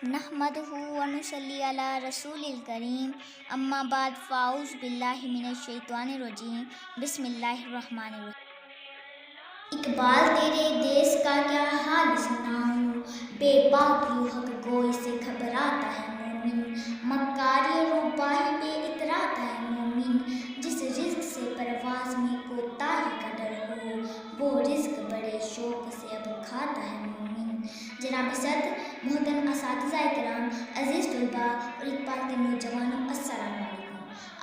نحمدہ و نصلی علی رسول کریم اما بعد فاعوذ باللہ من الشیطان الرجیم بسم اللہ الرحمن الرحیم۔ اقبال تیرے دیس کا کیا حال سناؤں، بے باک یوں حق گوئی سے گھبراتا ہے مومن، مکاری روباہی پہ اتراتا ہے مومن، جس رزق سے پرواز میں کوتاہی کا ڈر ہو، وہ رزق بڑے شوق سے اب کھاتا ہے مومن۔ جناب صدر، محترم اساتذہ کرام، عزیز طلباء اور اقبال کے نوجوانوں، السلام علیکم۔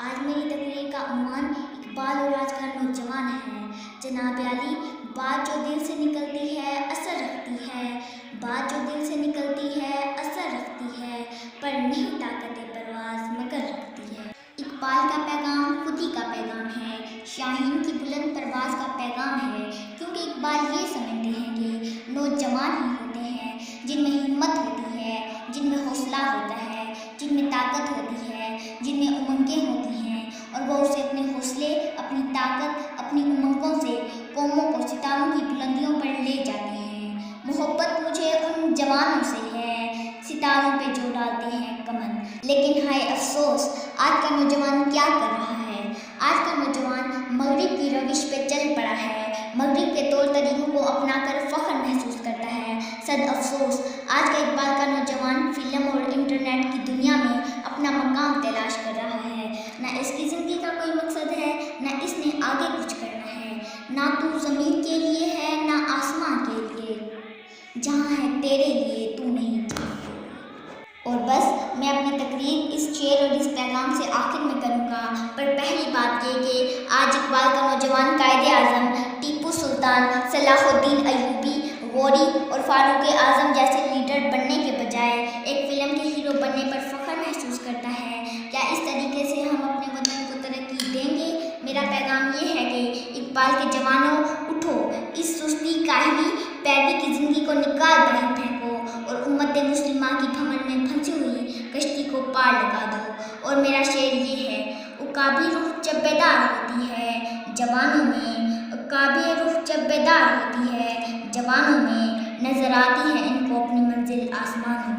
آج میری تقریر کا عنوان اقبال اور آج کا نوجوان ہے۔ جناب عالی، بات جو دل سے نکلتی ہے اثر رکھتی ہے، بات جو دل سے نکلتی ہے اثر رکھتی ہے، پر نہیں طاقت پرواز مگر رکھتی ہے۔ اقبال کا پیغام خودی کا پیغام ہے، شاہین کی بلند پرواز کا پیغام ہے، کیونکہ اقبال یہ سمجھتے ہیں کہ نوجوان ہی ہوتے ہیں جن میں ہمت ہوتی ہے، جن میں حوصلہ ہوتا ہے، جن میں طاقت ہوتی ہے، جن میں امنگیں ہوتی ہیں، اور وہ اسے اپنے حوصلے، اپنی طاقت، اپنی امنگوں سے قوموں کو ستاروں کی بلندیوں پر لے جاتے ہیں۔ محبت مجھے ان جوانوں سے ہے، ستاروں پہ جو ڈالتے ہیں کمن، لیکن ہائے افسوس آج کا نوجوان کیا کر رہا ہے؟ آج کا نوجوان مغرب کی روش پہ چل پڑا ہے، مغرب کے طور طریقوں کو اپنا کر فخر محسوس کرتا ہے۔ صد افسوس آج کا اقبال کا نوجوان فلم اور انٹرنیٹ کی دنیا میں اپنا مقام تلاش کر رہا ہے۔ نہ اس کی زندگی کا کوئی مقصد ہے، نہ اس نے آگے کچھ کرنا ہے، نہ تو زمین کے لیے ہے نہ آسمان کے لیے، جہاں ہے تیرے لیے تو نہیں جہاں کے لیے۔ اور بس میں اپنی تقریر اس شعر اور اس پیغام سے آخر میں کروں گا، پر پہلی بات یہ کہ آج اقبال کا نوجوان قائد اعظم ٹیپو سلطان، صلاح الدین ایوبی، غوری اور فاروق اعظم جیسے لیڈر بننے کے بجائے ایک فلم کے ہیرو بننے پر فخر محسوس کرتا ہے۔ کیا اس طریقے سے ہم اپنے وطن کو ترقی دیں گے؟ میرا پیغام یہ ہے کہ اقبال کے جوانوں اٹھو، اس سستی کاہلی پیروی کی زندگی کو نکال باہر پھینکو اور امت مسلمہ کی گھمنڈ میں پھنسی ہوئی کشتی کو پار لگا دو۔ اور میرا شعر یہ ہے، عقابی روح جب بیدار ہوتی ہے جوانوں میں، عقابی روح جب بیدار ہوتی ہے جوانوں میں، نظر آتی ہے ان کو اپنی منزل آسمانوں